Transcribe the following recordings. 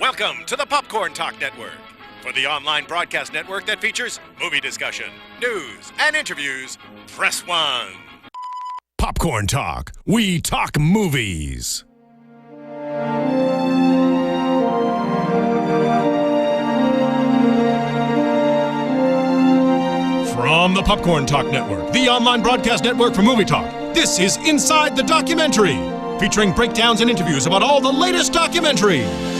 Welcome to the Popcorn Talk Network, for the online broadcast network that features movie discussion, news, and interviews. Press 1. Popcorn Talk. We talk movies. From the Popcorn Talk Network, the online broadcast network for movie talk, this is Inside the Documentary, featuring breakdowns and interviews about all the latest documentaries.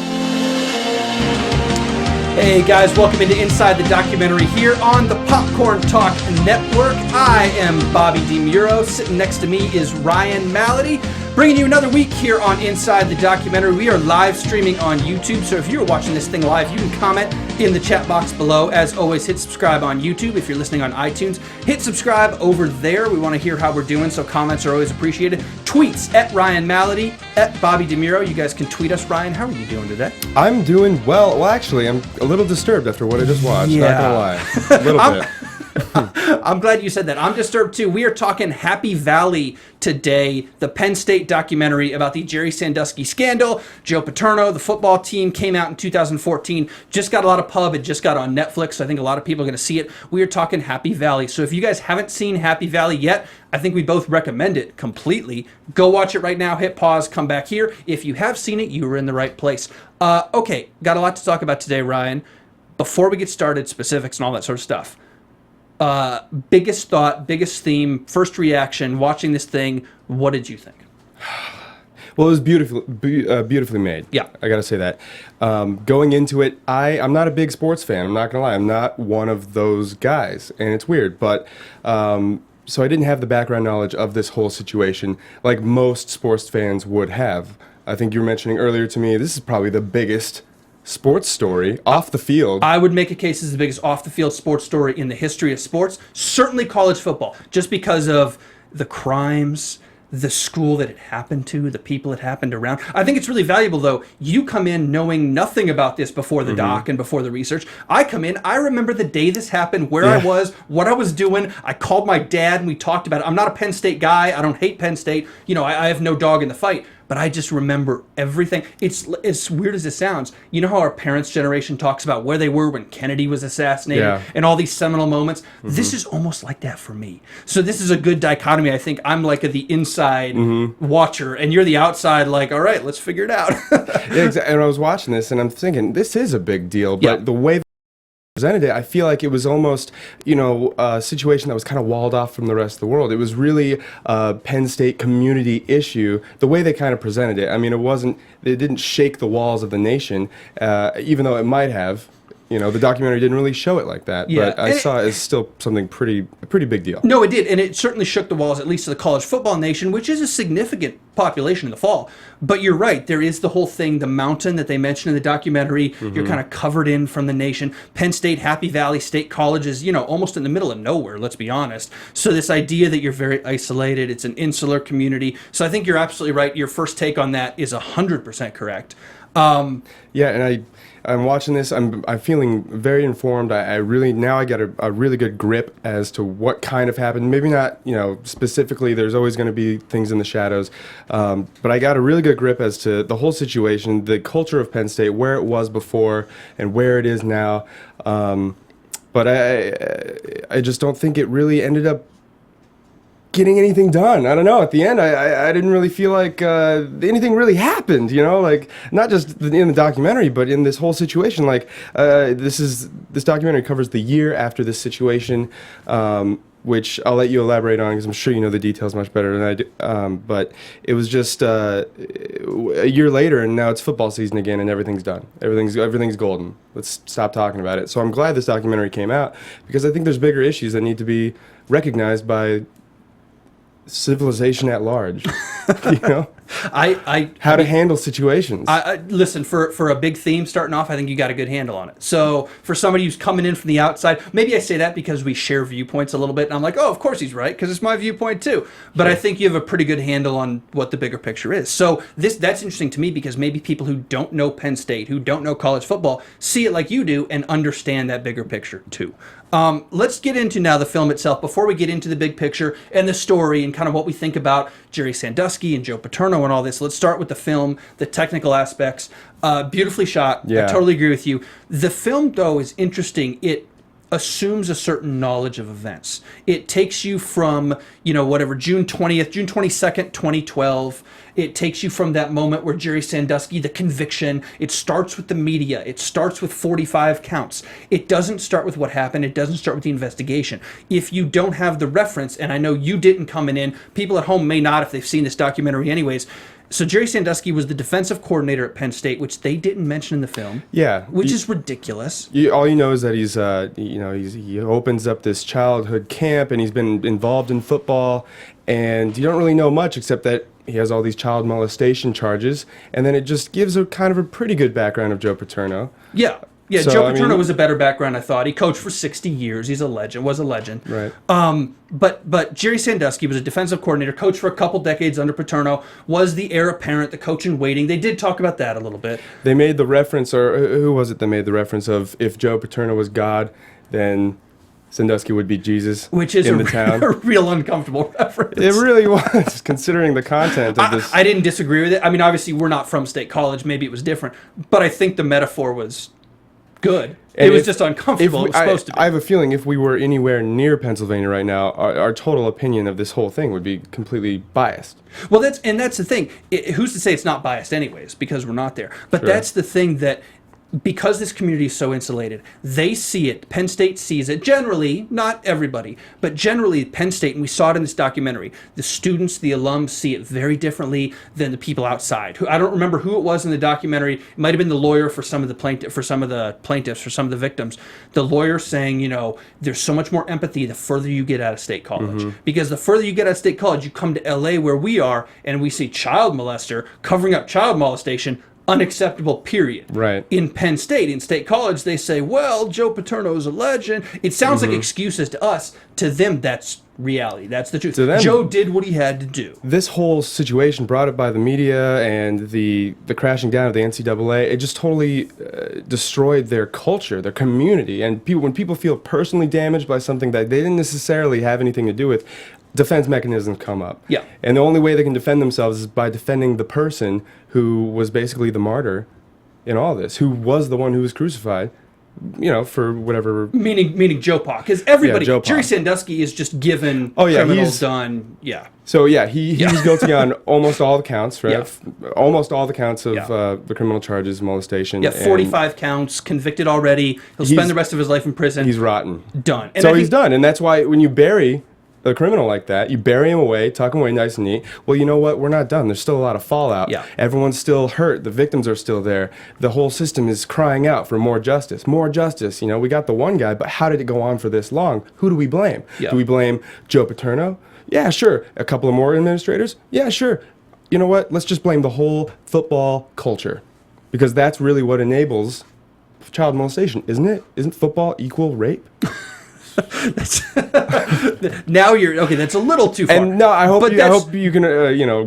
Hey guys, welcome into Inside the Documentary here on the Popcorn Talk Network. I am Bobby DeMuro. Sitting next to me is Ryan Malady, bringing you another week here on Inside the Documentary. We are live streaming on YouTube, so if you're watching this thing live, you can comment in the chat box below. As always, hit subscribe on YouTube. If you're listening on iTunes, hit subscribe over there. We want to hear how we're doing, so comments are always appreciated. Tweets at Ryan Malady, at Bobby DeMuro. You guys can tweet us. Ryan, how are you doing today? I'm doing well. Well, actually, I'm a little disturbed after what I just watched. Yeah. Not gonna lie, a little bit. I'm glad you said that. I'm disturbed too. We are talking Happy Valley today, the Penn State documentary about the Jerry Sandusky scandal. Joe Paterno, the football team, came out in 2014. Just got a lot of pub. It just got on Netflix, so I think a lot of people are going to see it. We are talking Happy Valley. So if you guys haven't seen Happy Valley yet, I think we both recommend it completely. Go watch it right now. Hit pause. Come back here. If you have seen it, you were in the right place. Okay, got a lot to talk about today, Ryan. Before we get started, specifics and all that sort of stuff. Biggest thought, biggest theme, first reaction, watching this thing, what did you think? Well, it was beautifully made. Yeah. I gotta say that. Going into it, I'm not a big sports fan. I'm not gonna lie. I'm not one of those guys, and it's weird. But so I didn't have the background knowledge of this whole situation like most sports fans would have. I think you were mentioning earlier to me, this is probably the biggest sports story off the field. I would make a case as the biggest off-the-field sports story in the history of sports. Certainly college football, just because of the crimes, the school that it happened to, the people it happened around. I think it's really valuable, though. You come in knowing nothing about this before the doc and before the research. I come in, I remember the day this happened, where I was, what I was doing. I called my dad and we talked about it. I'm not a Penn State guy. I don't hate Penn State. You know, I have no dog in the fight. But I just remember everything. It's as weird as it sounds. You know how our parents' generation talks about where they were when Kennedy was assassinated and all these seminal moments? This is almost like that for me. So this is a good dichotomy. I think I'm like the inside watcher, and you're the outside like, all right, let's figure it out. Yeah, exactly. And I was watching this, and I'm thinking, this is a big deal. But the way presented it, I feel like it was almost, a situation that was kind of walled off from the rest of the world. It was really a Penn State community issue, the way they kind of presented it. I mean, it didn't shake the walls of the nation, even though it might have. The documentary didn't really show it like that, but I saw it as still something a pretty big deal. No, it did, and it certainly shook the walls, at least of the college football nation, which is a significant population in the fall. But you're right, there is the whole thing, the mountain that they mentioned in the documentary. You're kind of covered in from the nation. Penn State, Happy Valley State College is, almost in the middle of nowhere, let's be honest. So this idea that you're very isolated, it's an insular community. So I think you're absolutely right. Your first take on that is 100% correct. And I'm watching this. I'm feeling very informed. I got a really good grip as to what kind of happened. Maybe not, specifically. There's always going to be things in the shadows, but I got a really good grip as to the whole situation, the culture of Penn State, where it was before and where it is now. But I just don't think it really ended up getting anything done. I don't know. At the end, I didn't really feel like anything really happened. Like not just in the documentary, but in this whole situation. Like this documentary covers the year after this situation, which I'll let you elaborate on because I'm sure you know the details much better than I do. But it was just a year later, and now it's football season again, and everything's done. Everything's golden. Let's stop talking about it. So I'm glad this documentary came out because I think there's bigger issues that need to be recognized by civilization at large. How to handle situations. Listen, for a big theme starting off, I think you got a good handle on it. So for somebody who's coming in from the outside, maybe I say that because we share viewpoints a little bit, and I'm like, oh, of course he's right, because it's my viewpoint too. But sure. I think you have a pretty good handle on what the bigger picture is. So that's interesting to me because maybe people who don't know Penn State, who don't know college football, see it like you do and understand that bigger picture too. Let's get into now the film itself before we get into the big picture and the story and kind of what we think about Jerry Sandusky and Joe Paterno and all this. Let's start with the film, the technical aspects. Beautifully shot. Yeah. I totally agree with you. The film, though, is interesting. It assumes a certain knowledge of events. It takes you from, June 22nd, 2012. It takes you from that moment where Jerry Sandusky, the conviction, it starts with the media. It starts with 45 counts. It doesn't start with what happened. It doesn't start with the investigation. If you don't have the reference, and I know you didn't coming in, people at home may not if they've seen this documentary anyways. So Jerry Sandusky was the defensive coordinator at Penn State, which they didn't mention in the film. Yeah, which is ridiculous. All you know is that he opens up this childhood camp, and he's been involved in football, and you don't really know much except that he has all these child molestation charges, and then it just gives a kind of a pretty good background of Joe Paterno. Yeah. Yeah, so, Joe Paterno was a better background, I thought. He coached for 60 years. He's a legend, was a legend. Right. But Jerry Sandusky was a defensive coordinator, coached for a couple decades under Paterno, was the heir apparent, the coach in waiting. They did talk about that a little bit. They made the reference, or who was it that made the reference of if Joe Paterno was God, then Sandusky would be Jesus, which is in the town. A real uncomfortable reference. It really was, considering the content of this. I didn't disagree with it. I mean, obviously, we're not from State College. Maybe it was different. But I think the metaphor was good. It was just uncomfortable. It was supposed to be. I have a feeling if we were anywhere near Pennsylvania right now, our total opinion of this whole thing would be completely biased. Well, that's the thing. Who's to say it's not biased anyways, because we're not there. But Sure. That's the thing that, because this community is so insulated, they see it. Penn State sees it. Generally, not everybody, but generally Penn State, and we saw it in this documentary, the students, the alums see it very differently than the people outside. I don't remember who it was in the documentary. It might have been the lawyer for some of the plaintiffs, for some of the victims. The lawyer saying, there's so much more empathy the further you get out of State College. Mm-hmm. Because the further you get out of State College, you come to LA where we are, and we see child molester covering up child molestation. Unacceptable, period. Right. In Penn State, in State College, they say, well, Joe Paterno is a legend. It sounds like excuses to us. To them, that's reality. That's the truth. To them, Joe did what he had to do. This whole situation brought up by the media and the crashing down of the NCAA, it just totally destroyed their culture, their community. And when people feel personally damaged by something that they didn't necessarily have anything to do with, defense mechanisms come up. Yeah. And the only way they can defend themselves is by defending the person who was basically the martyr in all this, who was the one who was crucified, for whatever. Meaning Joe Pa. Because everybody, Joe Pa. Jerry Sandusky is just given criminals done. Yeah. So, he was guilty on almost all the counts, right? Yeah. Almost all the counts of the criminal charges, molestation. Yeah, 45 counts, convicted already. He'll spend the rest of his life in prison. He's rotten. Done. And so he's done. And that's why when you bury a criminal like that, you bury him away, tuck him away nice and neat. Well, you know what? We're not done. There's still a lot of fallout. Yeah. Everyone's still hurt. The victims are still there. The whole system is crying out for more justice. More justice. We got the one guy, but how did it go on for this long? Who do we blame? Yeah. Do we blame Joe Paterno? Yeah, sure. A couple of more administrators? Yeah, sure. You know what? Let's just blame the whole football culture, because that's really what enables child molestation, isn't it? Isn't football equal rape? Now you're okay. That's a little too far. And no, I hope you can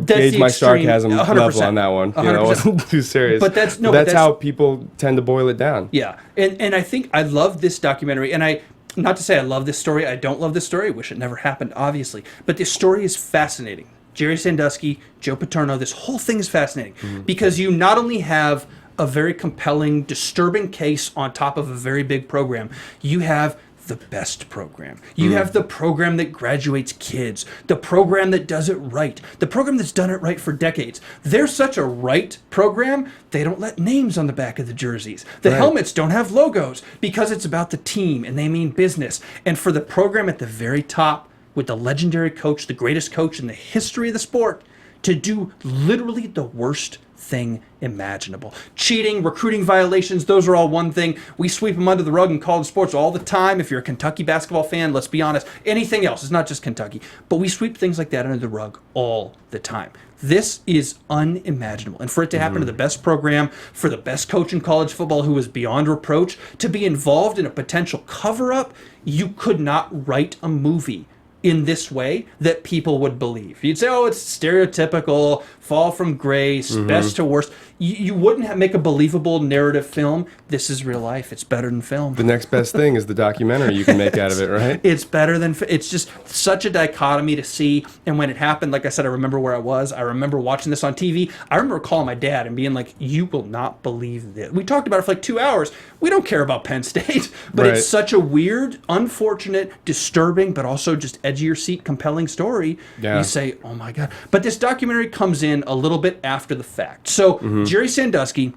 gauge my sarcasm 100%. level on that one. 100%. It wasn't too serious. But that's how people tend to boil it down. Yeah, and I think I love this documentary, and not to say I love this story. I don't love this story. I wish it never happened, obviously. But this story is fascinating. Jerry Sandusky, Joe Paterno. This whole thing is fascinating because you not only have a very compelling, disturbing case on top of a very big program, you have the best program. You have the program that graduates kids, the program that does it right, the program that's done it right for decades. They're such a right program, they don't let names on the back of the jerseys. The helmets don't have logos because it's about the team and they mean business. And for the program at the very top, with the legendary coach, the greatest coach in the history of the sport, to do literally the worst thing imaginable. Cheating, recruiting violations, those are all one thing. We sweep them under the rug in college sports all the time. If you're a Kentucky basketball fan, let's be honest, anything else, it's not just Kentucky. But we sweep things like that under the rug all the time. This is unimaginable. And for it to happen to the best program, for the best coach in college football who is beyond reproach, to be involved in a potential cover-up, you could not write a movie in this way that people would believe. You'd say, oh, it's stereotypical, fall from grace, best to worst. You wouldn't make a believable narrative film. This is real life. It's better than film. The next best thing is the documentary you can make out of it, right? It's better than... It's just such a dichotomy to see. And when it happened, like I said, I remember where I was. I remember watching this on TV. I remember calling my dad and being like, you will not believe this. We talked about it for like 2 hours. We don't care about Penn State. But Right. it's such a weird, unfortunate, disturbing, but also just edge of your seat, compelling story. Yeah. You say, oh my God. But this documentary comes in a little bit after the fact. So Jerry Sandusky,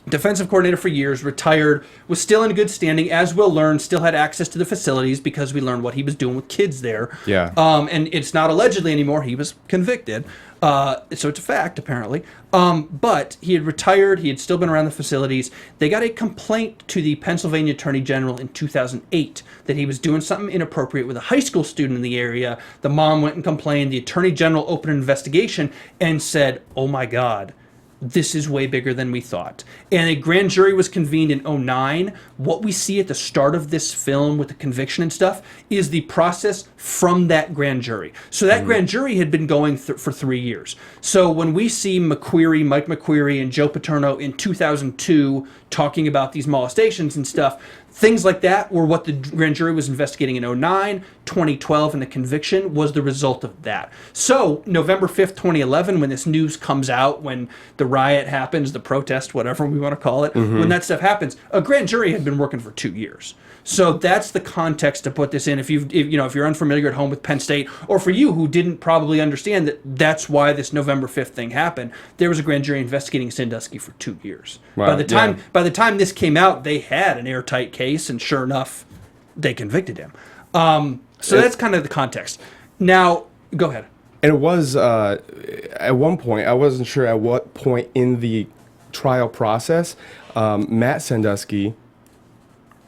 defensive coordinator for years, retired, was still in good standing, as we'll learn, still had access to the facilities because we learned what he was doing with kids there. Yeah. And it's not allegedly anymore. He was convicted. So it's a fact, apparently. But he had retired. He had still been around the facilities. They got a complaint to the Pennsylvania Attorney General in 2008 that he was doing something inappropriate with a high school student in the area. The mom went and complained. The Attorney General opened an investigation and said, oh my God, this is way bigger than we thought. And a grand jury was convened in 2009. What we see at the start of this film with the conviction and stuff is the process from that grand jury. So that grand jury had been going for 3 years. So when we see Mike McQueary and Joe Paterno in 2002 talking about these molestations and stuff, things like that were what the grand jury was investigating in 2009, 2012, and the conviction was the result of that. So November 5th, 2011, when this news comes out, when the riot happens, the protest, whatever we want to call it, when that stuff happens, a grand jury had been working for 2 years. So that's the context to put this in. If you're unfamiliar at home with Penn State, or for you who didn't probably understand that's why this November 5th thing happened, there was a grand jury investigating Sandusky for 2 years. Wow, By the time this came out, they had an airtight case, and sure enough, they convicted him. So that's kind of the context. Now, go ahead. And it was, at one point, I wasn't sure at what point in the trial process, Matt Sandusky,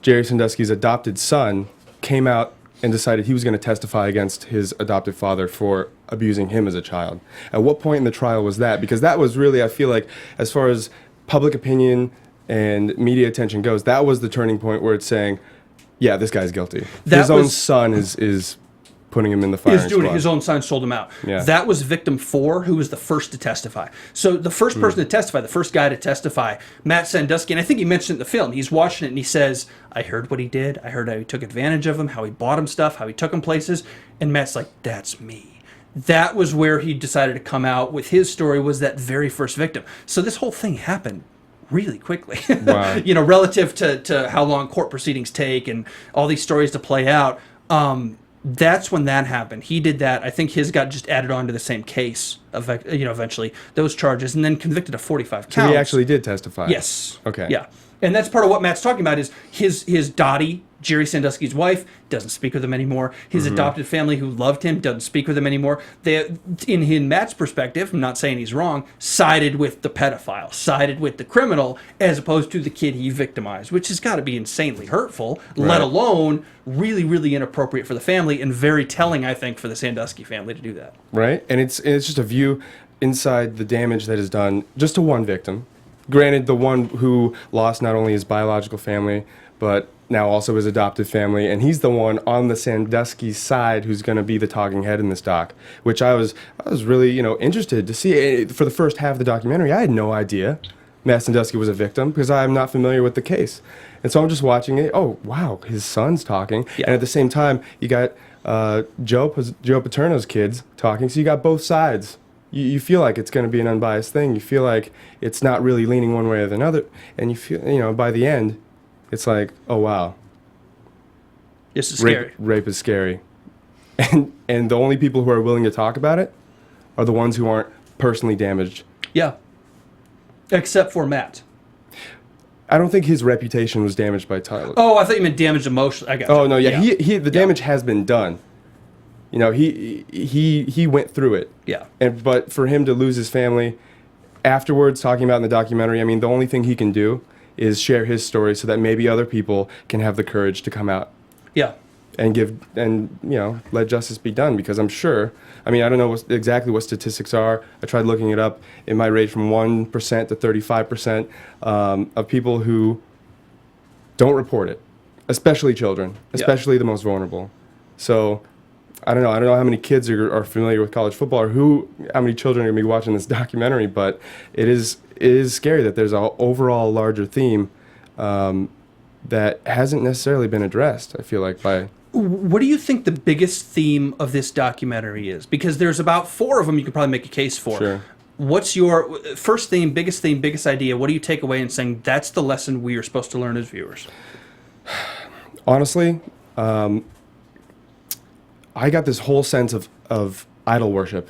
Jerry Sandusky's adopted son, came out and decided he was going to testify against his adopted father for abusing him as a child. At what point in the trial was that? Because that was really, I feel like, as far as public opinion and media attention goes, that was the turning point where it's saying, yeah, this guy's guilty. His own son is putting him in the firing squad. His own son sold him out. Yeah. That was victim 4, who was the first to testify. So the first person to testify, the first guy to testify, Matt Sandusky, and I think he mentioned it in the film, he's watching it and he says, I heard what he did. I heard how he took advantage of him, how he bought him stuff, how he took him places. And Matt's like, that's me. That was where he decided to come out with his story, was that very first victim. So this whole thing happened really quickly. Wow. Relative to how long court proceedings take and all these stories to play out. That's when that happened. He did that. I think his got just added on to the same case, eventually, those charges, and then convicted of 45 counts. So he actually did testify? Yes. Okay. Yeah. And that's part of what Matt's talking about is his Dottie, Jerry Sandusky's wife, doesn't speak with him anymore. His adopted family who loved him doesn't speak with him anymore. They, in Matt's perspective, I'm not saying he's wrong, sided with the pedophile, sided with the criminal, as opposed to the kid he victimized, which has got to be insanely hurtful, let alone really, really inappropriate for the family, and very telling, I think, for the Sandusky family to do that. Right? And it's just a view inside the damage that is done just to one victim. Granted, the one who lost not only his biological family, but now also his adopted family, and he's the one on the Sandusky side who's going to be the talking head in this doc, which I was really, interested to see. For the first half of the documentary, I had no idea Matt Sandusky was a victim because I'm not familiar with the case. And so I'm just watching it. Oh, wow, his son's talking. Yeah. And at the same time, you got Joe Paterno's kids talking, so you got both sides. You feel like it's going to be an unbiased thing. You feel like it's not really leaning one way or the other. And you feel, by the end, it's like, oh, wow. This is scary. Rape is scary. And the only people who are willing to talk about it are the ones who aren't personally damaged. Yeah. Except for Matt. I don't think his reputation was damaged by Tyler. Oh, I thought you meant damaged emotionally. I got Oh, you. no, yeah. The damage has been done. He went through it. Yeah. But for him to lose his family afterwards, talking about in the documentary, I mean, the only thing he can do is share his story so that maybe other people can have the courage to come out. Yeah. And let justice be done, because I'm sure, I mean, I don't know exactly what statistics are. I tried looking it up. It might range from 1% to 35% of people who don't report it, especially children, especially the most vulnerable. So I don't know. I don't know how many kids are familiar with college football, or how many children are going to be watching this documentary. But it is scary that there's an overall larger theme that hasn't necessarily been addressed. I feel like by. What do you think the biggest theme of this documentary is? Because there's about 4 of them you could probably make a case for. Sure. What's your first theme, biggest idea? What do you take away in saying that's the lesson we are supposed to learn as viewers? Honestly, I got this whole sense of idol worship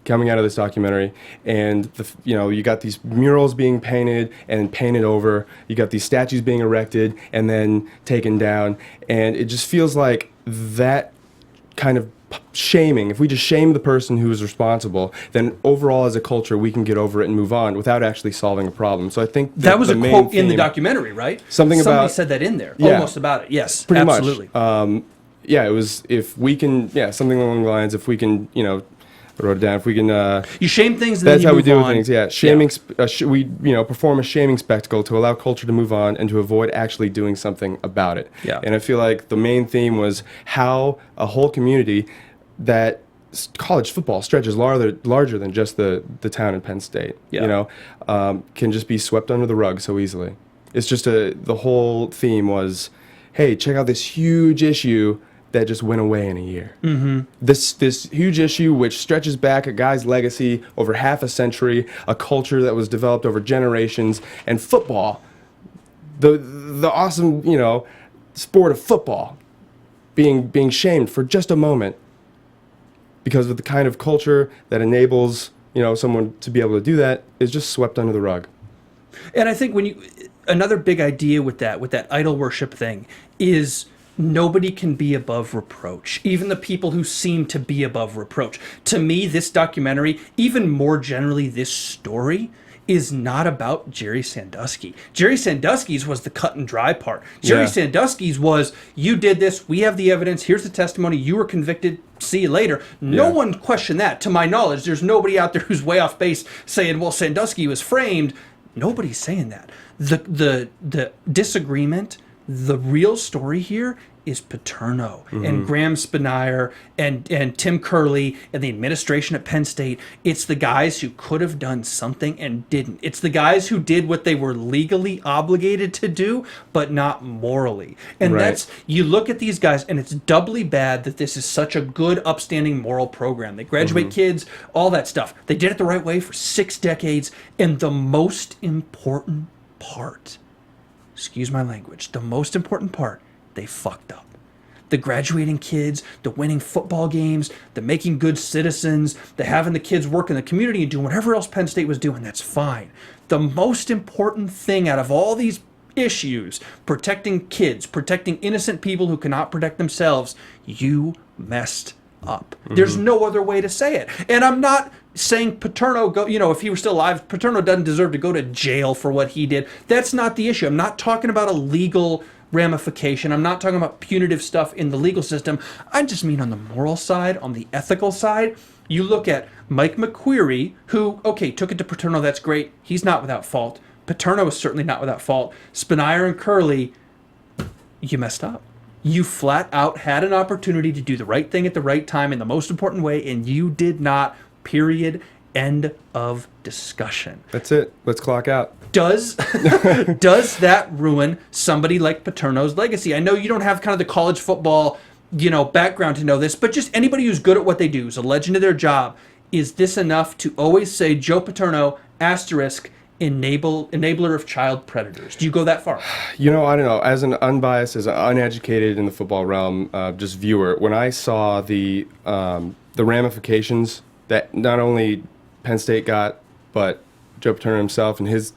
coming out of this documentary, and you got these murals being painted and painted over, you got these statues being erected and then taken down, and it just feels like that kind of shaming. If we just shame the person who is responsible, then overall as a culture we can get over it and move on without actually solving a problem. So I think that was the a main quote in the theme- documentary, right? Somebing Somebody about- said that in there, Yeah. almost about it. Yes, Pretty absolutely. much. Yeah, it was, if we can, something along the lines, if we can, I wrote it down, if we can, You shame things, and that's then you how we move do on. things, yeah. Shaming, we, perform a shaming spectacle to allow culture to move on and to avoid actually doing something about it. Yeah. And I feel like the main theme was how a whole community that college football stretches larger than just the town in Penn State, Yeah. Can just be swept under the rug so easily. It's just the whole theme was, hey, check out this huge issue that just went away in a year. Mm-hmm. This huge issue which stretches back a guy's legacy over half a century, a culture that was developed over generations, and football, the awesome, sport of football being shamed for just a moment because of the kind of culture that enables, someone to be able to do that is just swept under the rug. And I think another big idea with that idol worship thing is nobody can be above reproach, even the people who seem to be above reproach. To me, this documentary, even more generally this story, is not about Jerry Sandusky. Jerry Sandusky's was the cut and dry part. Jerry Sandusky's was, you did this, we have the evidence, here's the testimony, you were convicted, see you later. No one questioned that. To my knowledge, there's nobody out there who's way off base saying, well, Sandusky was framed. Nobody's saying that. The disagreement, the real story here is Paterno and Graham Spanier and Tim Curley and the administration at Penn State. It's the guys who could have done something and didn't. It's the guys who did what they were legally obligated to do, but not morally. And you look at these guys, and it's doubly bad that this is such a good, upstanding moral program. They graduate kids, all that stuff. They did it the right way for 6 decades. And the most important part, excuse my language, the most important part, they fucked up. The graduating kids, the winning football games, the making good citizens, the having the kids work in the community and doing whatever else Penn State was doing, that's fine. The most important thing out of all these issues, protecting kids, protecting innocent people who cannot protect themselves, you messed up. There's no other way to say it. And I'm not saying Paterno, if he were still alive, Paterno doesn't deserve to go to jail for what he did. That's not the issue. I'm not talking about a legal ramification. I'm not talking about punitive stuff in the legal system. I just mean on the moral side, on the ethical side. You look at Mike McQueary, who, took it to Paterno, that's great. He's not without fault. Paterno is certainly not without fault. Spanier and Curley, you messed up. You flat out had an opportunity to do the right thing at the right time in the most important way, and you did not, period, end of discussion. That's it. Let's clock out. Does that ruin somebody like Paterno's legacy? I know you don't have kind of the college football, background to know this, but just anybody who's good at what they do, is a legend of their job, is this enough to always say Joe Paterno, asterisk, enabler of child predators? Do you go that far? I don't know. As an unbiased, as an uneducated in the football realm, just viewer, when I saw the ramifications that not only Penn State got, but Joe Paterno himself and his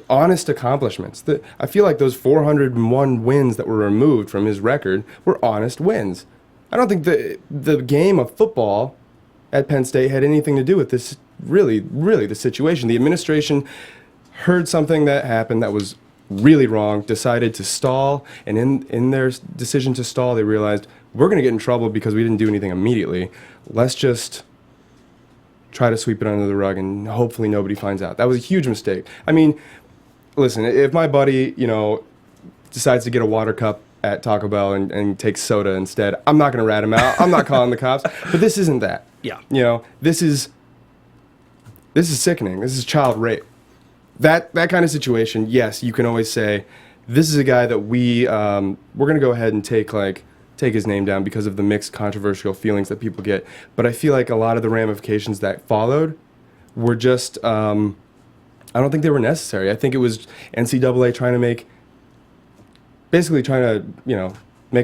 honest accomplishments. I feel like those 401 wins that were removed from his record were honest wins. I don't think the game of football at Penn State had anything to do with this, really the situation. The administration heard something that happened that was really wrong, decided to stall, and in their decision to stall, they realized, we're going to get in trouble because we didn't do anything immediately. Let's just try to sweep it under the rug and hopefully nobody finds out. That was a huge mistake. I mean, listen, if my buddy, decides to get a water cup at Taco Bell and takes soda instead. I'm not going to rat him out. I'm not calling the cops. But this isn't that. Yeah. You know, this is sickening. This is child rape. That kind of situation, yes, you can always say, this is a guy that we're going to go ahead and take his name down because of the mixed controversial feelings that people get. But I feel like a lot of the ramifications that followed were just, I don't think they were necessary. I think it was NCAA trying to make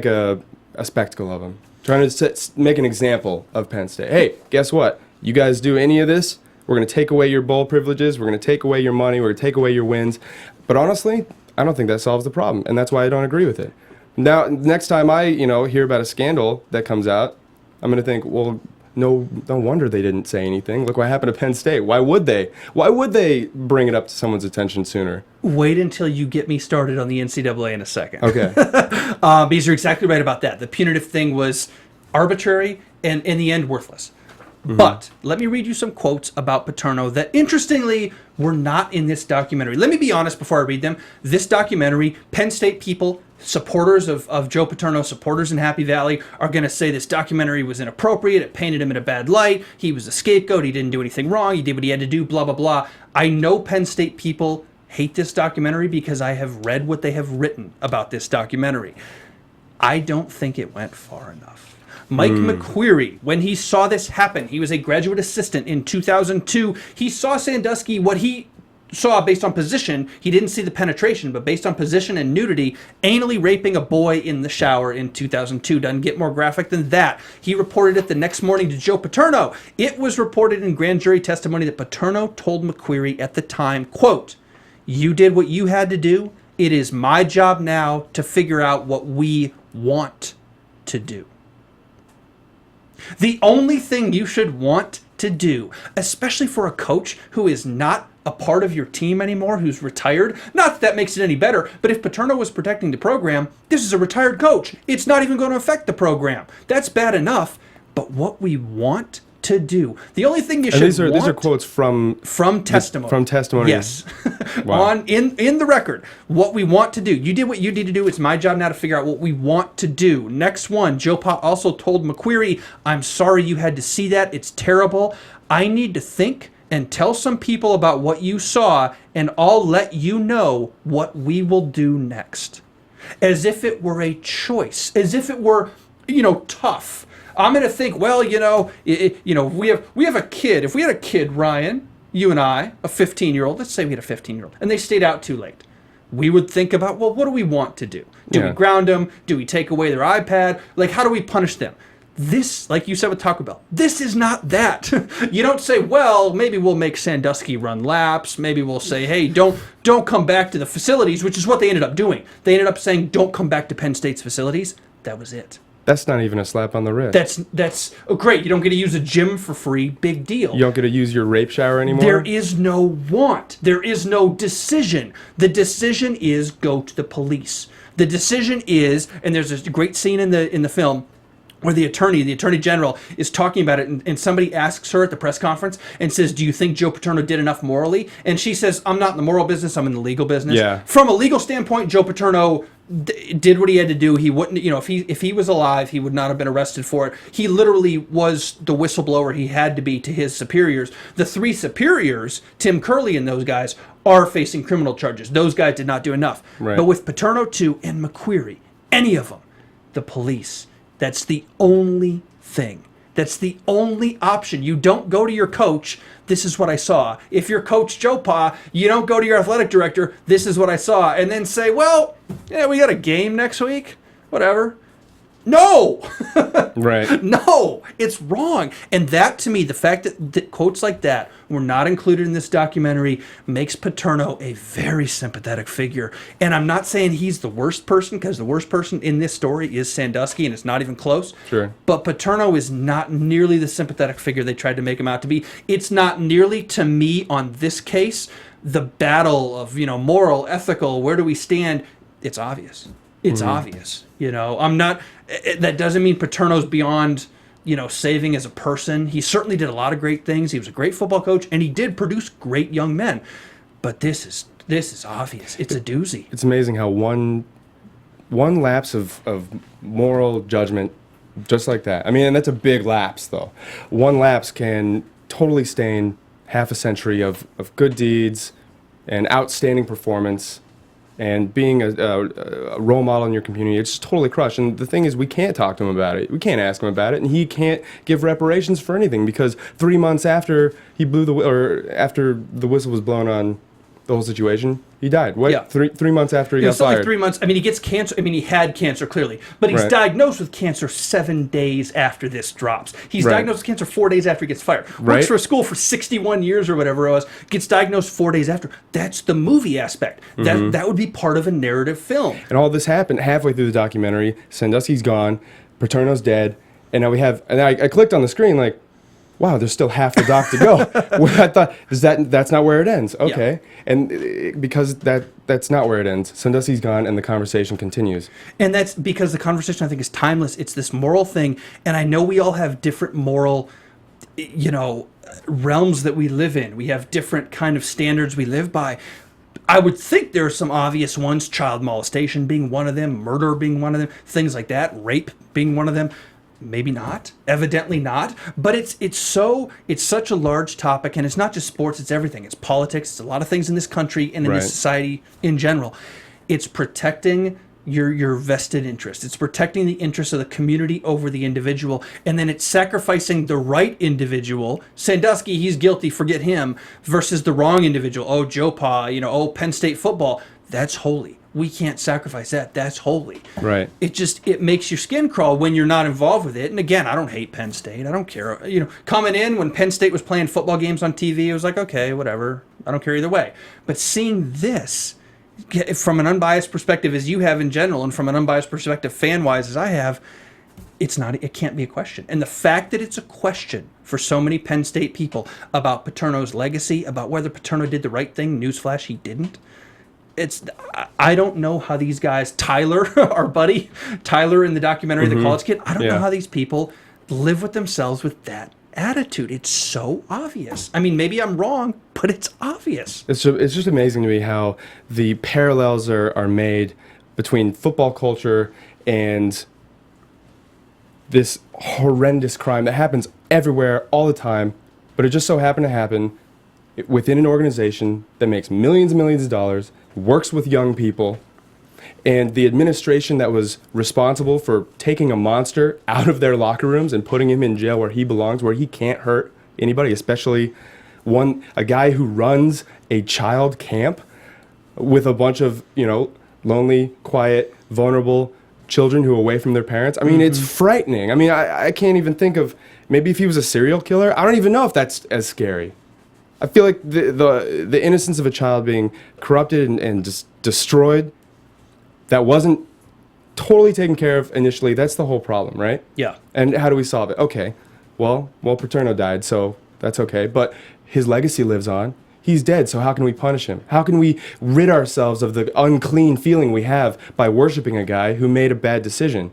a spectacle of him. Trying to make an example of Penn State. Hey, guess what? You guys do any of this, we're going to take away your bowl privileges, we're going to take away your money, we're going to take away your wins. But honestly, I don't think that solves the problem, and that's why I don't agree with it. Now, next time I, hear about a scandal that comes out, I'm going to think, well, no wonder they didn't say anything. Look what happened to Penn State. Why would they? Why would they bring it up to someone's attention sooner? Wait until you get me started on the NCAA in a second. Okay. Because you're exactly right about that. The punitive thing was arbitrary and, in the end, worthless. Mm-hmm. But let me read you some quotes about Paterno that, interestingly, were not in this documentary. Let me be honest before I read them. This documentary, Penn State people, supporters of Joe Paterno, supporters in Happy Valley, are going to say this documentary was inappropriate. It painted him in a bad light. He was a scapegoat. He didn't do anything wrong. He did what he had to do, blah, blah, blah. I know Penn State people hate this documentary because I have read what they have written about this documentary. I don't think it went far enough. Mike McQueary, when he saw this happen, he was a graduate assistant in 2002. He saw Sandusky, what he saw based on position, he didn't see the penetration, but based on position and nudity, anally raping a boy in the shower in 2002. Doesn't get more graphic than that. He reported it the next morning to Joe Paterno. It was reported in grand jury testimony that Paterno told McQueary at the time, quote, "You did what you had to do. It is my job now to figure out what we want to do." The only thing you should want to do, especially for a coach who is not a part of your team anymore, who's retired, not that makes it any better, but if Paterno was protecting the program, this is a retired coach. It's not even going to affect the program. That's bad enough, but what we want to do. The only thing you should these are quotes from testimony. From testimony. Yes. Wow. in the record, what we want to do. You did what you need to do. It's my job now to figure out what we want to do. Next one, Joe Pa also told McQueary, "I'm sorry you had to see that. It's terrible. I need to think and tell some people about what you saw, and I'll let you know what we will do next." As if it were a choice, as if it were, tough. I'm going to think, well, we have a kid. If we had a kid, Ryan, you and I, a 15-year-old, let's say we had a 15-year-old, and they stayed out too late. We would think about, well, what do we want to do? Do we ground them? Do we take away their iPad? How do we punish them? This, like you said with Taco Bell, this is not that. You don't say, well, maybe we'll make Sandusky run laps. Maybe we'll say, hey, don't come back to the facilities, which is what they ended up doing. They ended up saying, don't come back to Penn State's facilities. That was it. That's not even a slap on the wrist. That's great. You don't get to use a gym for free. Big deal. You don't get to use your rape shower anymore? There is no want. There is no decision. The decision is go to the police. The decision is, and there's a great scene in the film where the attorney general is talking about it, and somebody asks her at the press conference and says, "Do you think Joe Paterno did enough morally?" And she says, "I'm not in the moral business, I'm in the legal business." Yeah. From a legal standpoint, Joe Paterno did what he had to do. He wouldn't, if he was alive, he would not have been arrested for it. He literally was the whistleblower he had to be to his superiors. The three superiors, Tim Curley and those guys, are facing criminal charges. Those guys did not do enough. Right. But with Paterno too and McQueary, any of them, the police, that's the only thing. That's the only option. You don't go to your coach, "This is what I saw." If you're Coach Joe Pa, you don't go to your athletic director, "This is what I saw," and then say, "Well, yeah, we got a game next week. Whatever." No! Right. No! It's wrong. And that, to me, the fact that quotes like that were not included in this documentary makes Paterno a very sympathetic figure. And I'm not saying he's the worst person, because the worst person in this story is Sandusky, and it's not even close. Sure. But Paterno is not nearly the sympathetic figure they tried to make him out to be. It's not nearly, to me, on this case, the battle of, moral, ethical, where do we stand? It's obvious. It's obvious. I'm not, that doesn't mean Paterno's beyond, saving as a person. He certainly did a lot of great things. He was a great football coach, and he did produce great young men. But this is obvious. It's a doozy. It's amazing how one one lapse of moral judgment, just like that. I mean, and that's a big lapse, though. One lapse can totally stain half a century of good deeds and outstanding performance and being a role model in your community. It's just totally crushed. And the thing is, we can't talk to him about it. We can't ask him about it, and he can't give reparations for anything because 3 months after he after the whistle was blown on the whole situation, he died. What? Yeah. 3 months after he It got was still like fired. 3 months. I mean, he gets cancer. I mean, he had cancer, clearly. But he's Right. diagnosed with cancer 7 days after this drops. He's Right. diagnosed with cancer 4 days after he gets fired. Right. Works for a school for 61 years or whatever it was. Gets diagnosed 4 days after. That's the movie aspect. That would be part of a narrative film. And all this happened halfway through the documentary. Sandusky's gone, Paterno's dead, and now we have. And I clicked on the screen like, wow, there's still half the doc to go. Well, I thought, that's not where it ends. Okay, and because that's not where it ends. Sandusky's gone, and the conversation continues. And that's because the conversation, I think, is timeless. It's this moral thing. And I know we all have different moral, realms that we live in. We have different kind of standards we live by. I would think there are some obvious ones, child molestation being one of them, murder being one of them, things like that, rape being one of them. Maybe not, evidently not, but it's such a large topic, and it's not just sports, it's everything. It's politics, it's a lot of things in this country and in Right. this society in general. It's protecting your vested interest. It's protecting the interests of the community over the individual, and then it's sacrificing the right individual. Sandusky, he's guilty, forget him, versus the wrong individual. Oh, Joe Pa, Penn State football. That's holy. We can't sacrifice that. That's holy. Right. It makes your skin crawl when you're not involved with it. And again, I don't hate Penn State. I don't care. Coming in when Penn State was playing football games on TV, it was like, okay, whatever. I don't care either way. But seeing this from an unbiased perspective, as you have in general, and from an unbiased perspective, fan-wise, as I have, it can't be a question. And the fact that it's a question for so many Penn State people about Paterno's legacy, about whether Paterno did the right thing, newsflash, he didn't. I don't know how these guys, Tyler, our buddy, Tyler in the documentary, The College Kid, I don't know how these people live with themselves with that attitude. It's so obvious. I mean, maybe I'm wrong, but it's obvious. It's just amazing to me how the parallels are made between football culture and this horrendous crime that happens everywhere all the time, but it just so happened to happen within an organization that makes millions and millions of dollars, works with young people, and the administration that was responsible for taking a monster out of their locker rooms and putting him in jail where he belongs, where he can't hurt anybody, especially a guy who runs a child camp with a bunch of, lonely, quiet, vulnerable children who are away from their parents. I mean, it's frightening. I mean, I can't even think of, maybe if he was a serial killer, I don't even know if that's as scary. I feel like the innocence of a child being corrupted and just destroyed, that wasn't totally taken care of initially, that's the whole problem, right? Yeah. And how do we solve it? Okay, well, Paterno died, so that's okay, but his legacy lives on. He's dead, so how can we punish him? How can we rid ourselves of the unclean feeling we have by worshiping a guy who made a bad decision?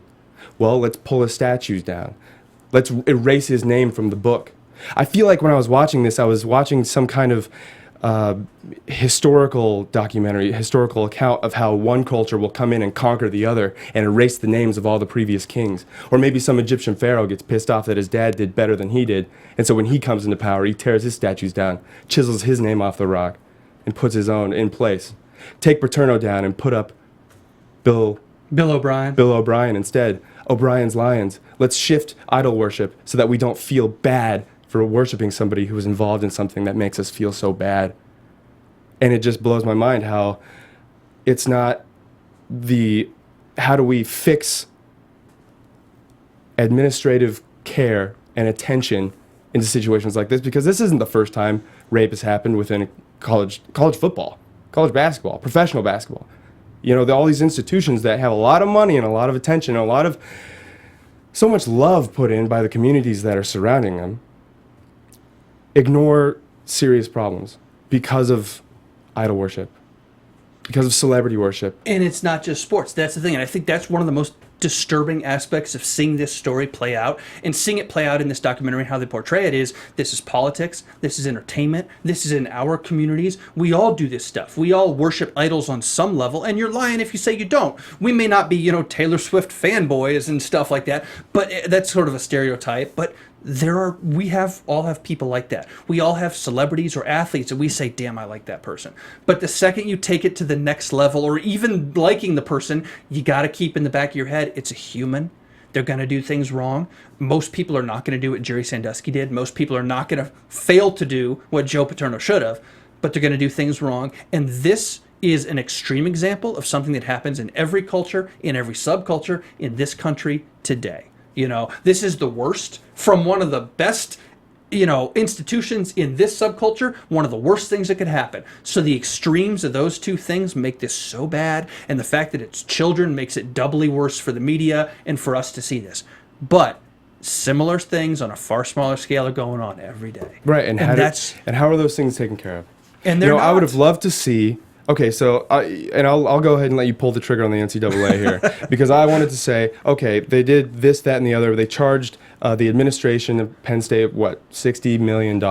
Well, let's pull his statues down. Let's erase his name from the book. I feel like when I was watching this, I was watching some kind of historical documentary, historical account of how one culture will come in and conquer the other and erase the names of all the previous kings. Or maybe some Egyptian pharaoh gets pissed off that his dad did better than he did, and so when he comes into power, he tears his statues down, chisels his name off the rock, and puts his own in place. Take Paterno down and put up Bill O'Brien instead. O'Brien's Lions. Let's shift idol worship so that we don't feel bad for worshiping somebody who was involved in something that makes us feel so bad. And it just blows my mind how it's not how do we fix administrative care and attention into situations like this, because this isn't the first time rape has happened within college football, college basketball, professional basketball. All these institutions that have a lot of money and a lot of attention, and so much love put in by the communities that are surrounding them, ignore serious problems because of idol worship, because of celebrity worship. And it's not just sports. That's the thing. And I think that's one of the most disturbing aspects of seeing this story play out, and seeing it play out in this documentary, how they portray it is, this is politics, this is entertainment, this is in our communities. We all do this stuff. We all worship idols on some level, and you're lying if you say you don't. We may not be, Taylor Swift fanboys and stuff like that, but that's sort of a stereotype. But we all have people like that. We all have celebrities or athletes and we say, damn, I like that person. But the second you take it to the next level, or even liking the person, you got to keep in the back of your head, it's a human. They're going to do things wrong. Most people are not going to do what Jerry Sandusky did. Most people are not going to fail to do what Joe Paterno should have, but they're going to do things wrong. And this is an extreme example of something that happens in every culture, in every subculture in this country today. This is the worst from one of the best, institutions in this subculture, one of the worst things that could happen. So the extremes of those two things make this so bad, and the fact that it's children makes it doubly worse for the media and for us to see this. But similar things on a far smaller scale are going on every day. Right, and how are those things taken care of? And they're not. I would have loved to see. Okay, so I'll go ahead and let you pull the trigger on the NCAA here, because I wanted to say, okay, they did this, that, and the other. They charged the administration of Penn State, $60 million.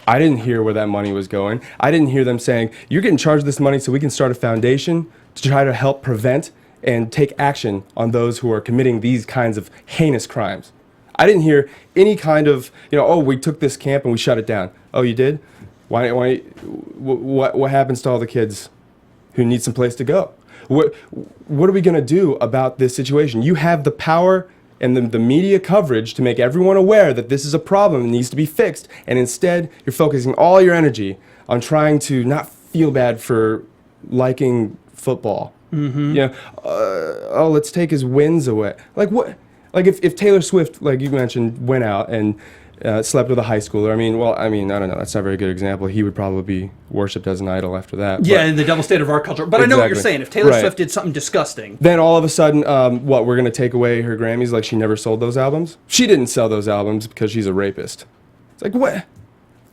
I didn't hear where that money was going. I didn't hear them saying, you're getting charged this money so we can start a foundation to try to help prevent and take action on those who are committing these kinds of heinous crimes. I didn't hear any kind of, we took this camp and we shut it down. Oh, you did? What happens to all the kids who need some place to go? What are we going to do about this situation? You have the power and the media coverage to make everyone aware that this is a problem and needs to be fixed, and instead you're focusing all your energy on trying to not feel bad for liking football. Mm-hmm. Let's take his wins away. Like what? Like if Taylor Swift, like you mentioned, went out and slept with a high schooler. I don't know. That's not a very good example. He would probably be worshipped as an idol after that. Yeah, in the double standard of our culture. But exactly. I know what you're saying. If Taylor Swift did something disgusting. Then all of a sudden, we're going to take away her Grammys like she never sold those albums? She didn't sell those albums because she's a rapist. It's like, what?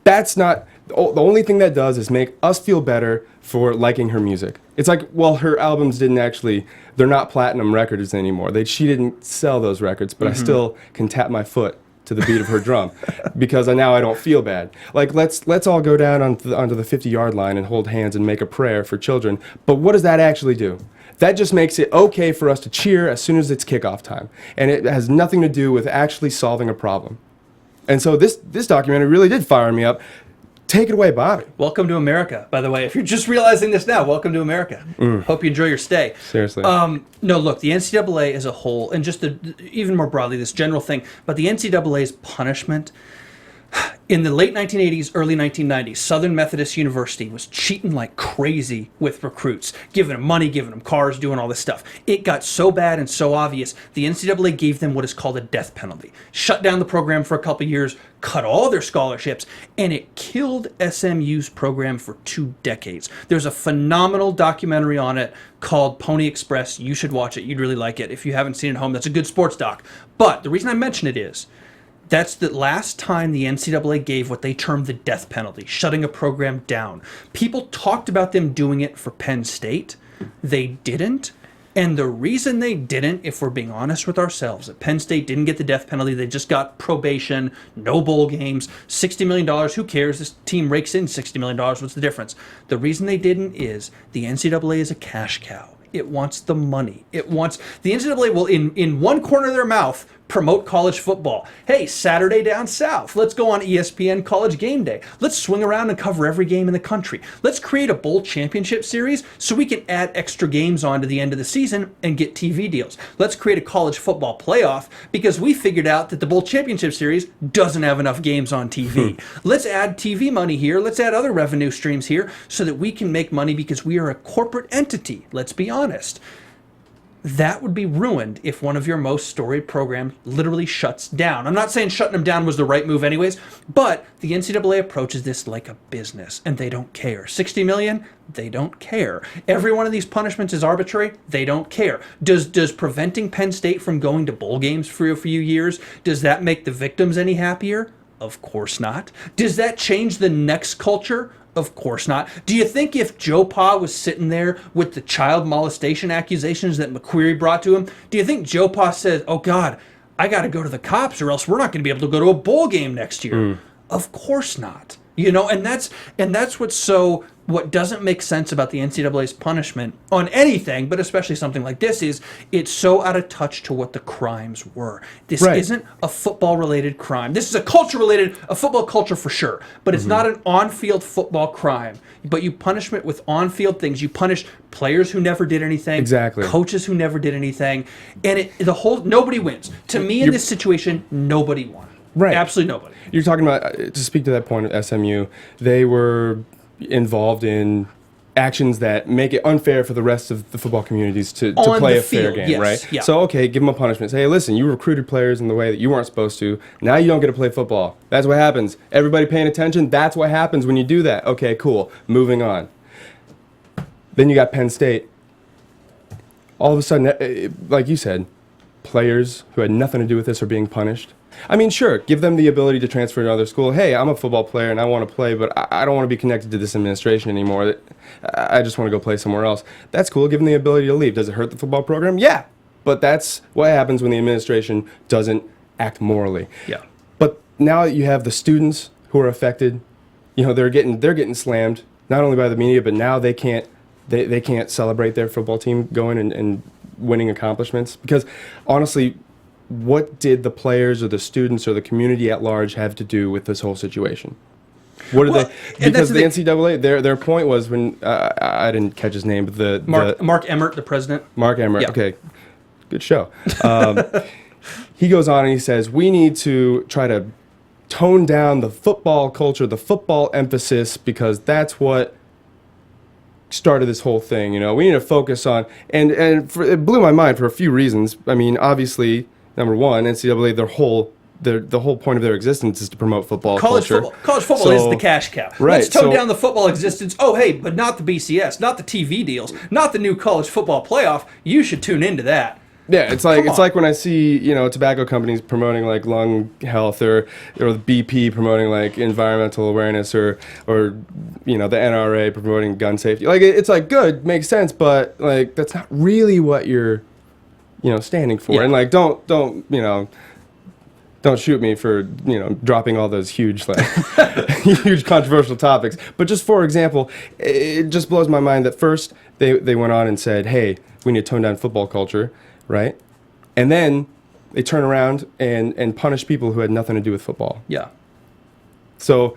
That's not... The only thing that does is make us feel better for liking her music. It's like, well, her albums didn't actually... They're not platinum records anymore. She didn't sell those records, but I still can tap my foot to the beat of her drum, because now I don't feel bad. Like, let's all go down onto the 50-yard line and hold hands and make a prayer for children. But what does that actually do? That just makes it okay for us to cheer as soon as it's kickoff time, and it has nothing to do with actually solving a problem. And so this documentary really did fire me up. Take it away, Bobby. Welcome to America, by the way. If you're just realizing this now, welcome to America. Hope you enjoy your stay. Seriously. No, look, the NCAA as a whole, and just even more broadly, this general thing, but the NCAA's punishment, in the late 1980s, early 1990s, Southern Methodist University was cheating like crazy with recruits, giving them money, giving them cars, doing all this stuff. It got so bad and so obvious, the NCAA gave them what is called a death penalty. Shut down the program for a couple years, cut all their scholarships, and it killed SMU's program for 2 decades. There's a phenomenal documentary on it called Pony Express. You should watch it. You'd really like it. If you haven't seen it at home, that's a good sports doc. But the reason I mention it is, that's the last time the NCAA gave what they termed the death penalty, shutting a program down. People talked about them doing it for Penn State. They didn't. And the reason they didn't, if we're being honest with ourselves, that Penn State didn't get the death penalty, they just got probation, no bowl games, $60 million, who cares? This team rakes in $60 million, what's the difference? The reason they didn't is the NCAA is a cash cow. It wants the money. The NCAA will, in one corner of their mouth, promote college football. Hey, Saturday down south. Let's go on ESPN College Game Day. Let's swing around and cover every game in the country. Let's create a bowl championship series so we can add extra games on to the end of the season and get TV deals. Let's create a college football playoff because we figured out that the bowl championship series doesn't have enough games on TV. Let's add TV money here. Let's add other revenue streams here so that we can make money because we are a corporate entity. Let's be honest. That would be ruined if one of your most storied programs literally shuts down. I'm not saying shutting them down was the right move anyways, but the NCAA approaches this like a business, and they don't care. 60 million? They don't care. Every one of these punishments is arbitrary? They don't care. Does preventing Penn State from going to bowl games for a few years, does that make the victims any happier? Of course not. Does that change the next culture? Of course not. Do you think if Joe Pa was sitting there with the child molestation accusations that McQueary brought to him, do you think Joe Pa said, oh God, I got to go to the cops or else we're not going to be able to go to a bowl game next year? Of course not. And that's what doesn't make sense about the NCAA's punishment on anything, but especially something like this, is it's so out of touch to what the crimes were. This isn't a football-related crime. This is a football culture for sure, but it's not an on-field football crime. But you punish it with on-field things. You punish players who never did anything, coaches who never did anything, and nobody wins. To me, in this situation, nobody won. Right. Absolutely nobody. You're talking about, to speak to that point at SMU, they were involved in actions that make it unfair for the rest of the football communities to play a fair game, right? Yeah. So, okay, give them a punishment. Say, hey, listen, you recruited players in the way that you weren't supposed to. Now you don't get to play football. That's what happens. Everybody paying attention? That's what happens when you do that. Okay, cool. Moving on. Then you got Penn State. All of a sudden, like you said, players who had nothing to do with this are being punished. I mean, sure, give them the ability to transfer to another school. Hey, I'm a football player and I want to play, but I don't want to be connected to this administration anymore. I just want to go play somewhere else. That's cool. Give them the ability to leave. Does it hurt the football program? Yeah. But that's what happens when the administration doesn't act morally. Yeah. But now you have the students who are affected. They're getting slammed, not only by the media, but now they can't celebrate their football team going and winning accomplishments. Because honestly, what did the players or the students or the community at large have to do with this whole situation? What did they? Because the NCAA, their point was when I didn't catch his name, but Mark Emmert, the president. Mark Emmert. Yeah. Okay, good show. He goes on and he says we need to try to tone down the football culture, the football emphasis, because that's what started this whole thing. We need to focus on it blew my mind for a few reasons. I mean, obviously. Number one, NCAA, the whole point of their existence is to promote football culture. College football is the cash cow. Right, Let's tone down the football existence. Oh, hey, but not the BCS, not the TV deals, not the new college football playoff. You should tune into that. Yeah, it's like when I see tobacco companies promoting like lung health or the BP promoting like environmental awareness or the NRA promoting gun safety. Like it's like good, makes sense, but like that's not really what you're standing for. And like don't shoot me for dropping all those huge huge controversial topics, but just for example, it just blows my mind that first they went on and said, hey, we need to tone down football culture, right? And then they turn around and punish people who had nothing to do with football. Yeah. So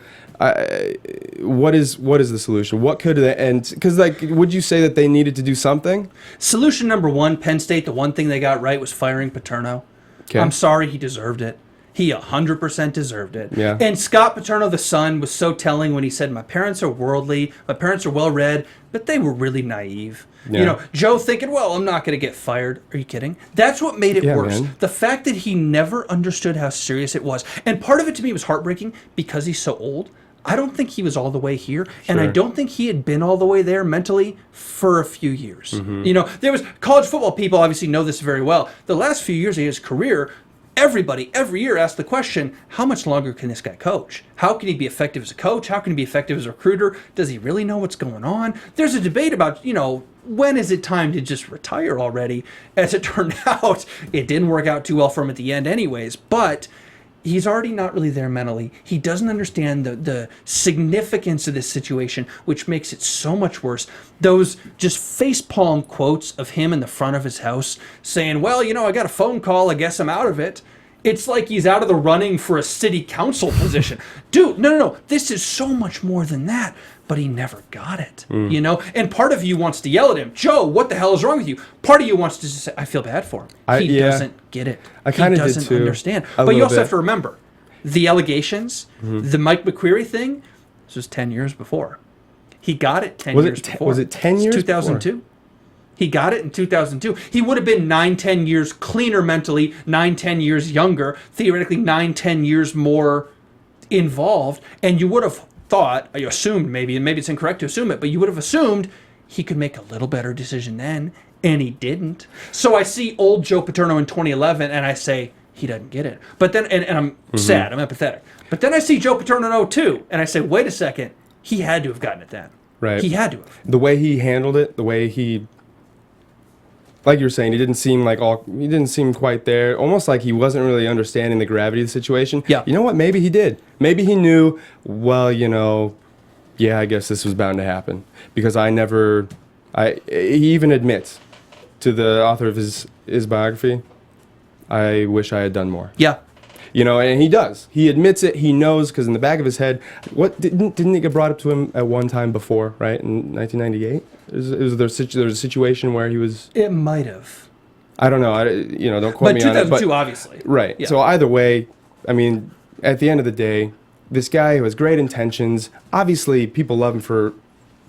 what is the solution? What could they, and because would you say that they needed to do something? Solution number one, Penn State, the one thing they got right was firing Paterno. Okay. I'm sorry, he deserved it. He 100% deserved it. Yeah. And Scott Paterno, the son, was so telling when he said, my parents are worldly, my parents are well-read, but they were really naive. Yeah. Joe thinking, well, I'm not going to get fired. Are you kidding? That's what made it worse. Man. The fact that he never understood how serious it was. And part of it to me was heartbreaking because he's so old. I don't think he was all the way here, and I don't think he had been all the way there mentally for a few years. Mm-hmm. There was college football people obviously know this very well. The last few years of his career, everybody every year asked the question, how much longer can this guy coach? How can he be effective as a coach? How can he be effective as a recruiter? Does he really know what's going on? There's a debate about, when is it time to just retire already? As it turned out, it didn't work out too well for him at the end anyways, but he's already not really there mentally. He doesn't understand the significance of this situation, which makes it so much worse. Those just facepalm quotes of him in the front of his house saying, well, I got a phone call. I guess I'm out of it. It's like he's out of the running for a city council position. Dude, no. This is so much more than that. But he never got it, And part of you wants to yell at him, Joe, what the hell is wrong with you? Part of you wants to just say, I feel bad for him. He doesn't get it. I kind of did too. He doesn't understand. But you also have to remember, the allegations, the Mike McQueary thing, this was 10 years before. He got it 10 years before. Was it 10 years 2002. Before? He got it in 2002. He would have been 9-10 years cleaner mentally, 9-10 years younger, theoretically 9-10 years more involved, and you would have thought, you assumed maybe, and maybe it's incorrect to assume it, but you would have assumed he could make a little better decision then, and he didn't. So I see old Joe Paterno in 2011, and I say, he doesn't get it. But then, and I'm sad, I'm empathetic. But then I see Joe Paterno in 2002, and I say, wait a second, he had to have gotten it then. Right. He had to have. The way he handled it, the way he, like you were saying, he didn't seem quite there. Almost like he wasn't really understanding the gravity of the situation. Yeah. You know what? Maybe he did. Maybe he knew, well, yeah, I guess this was bound to happen. Because he even admits to the author of his biography, I wish I had done more. Yeah. And he does. He admits it. He knows, because in the back of his head, what didn't it get brought up to him at one time before, right? In 1998, there was a situation where he was. It might have. I don't know. Don't quote me on it. But 2002, obviously. Right. Yeah. So either way, I mean, at the end of the day, this guy who has great intentions. Obviously, people love him for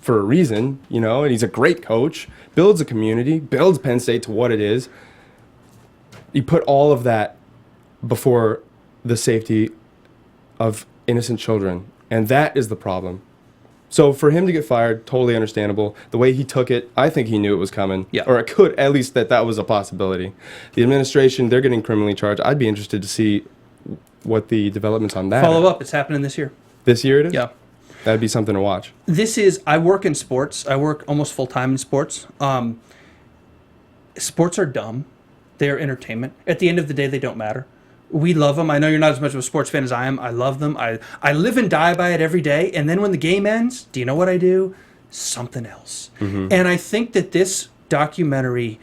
a reason, and he's a great coach. Builds a community. Builds Penn State to what it is. You put all of that before the safety of innocent children. And that is the problem. So for him to get fired, totally understandable. The way he took it, I think he knew it was coming. Yeah. Or it could, at least that was a possibility. The administration, they're getting criminally charged. I'd be interested to see what the developments on that Follow are. up. It's happening this year. This year it is? Yeah. That'd be something to watch. I work in sports. I work almost full-time in sports. Sports are dumb. They're entertainment. At the end of the day, they don't matter. We love them. I know you're not as much of a sports fan as I am. I love them. I live and die by it every day. And then when the game ends, do you know what I do? Something else. Mm-hmm. And I think that this documentary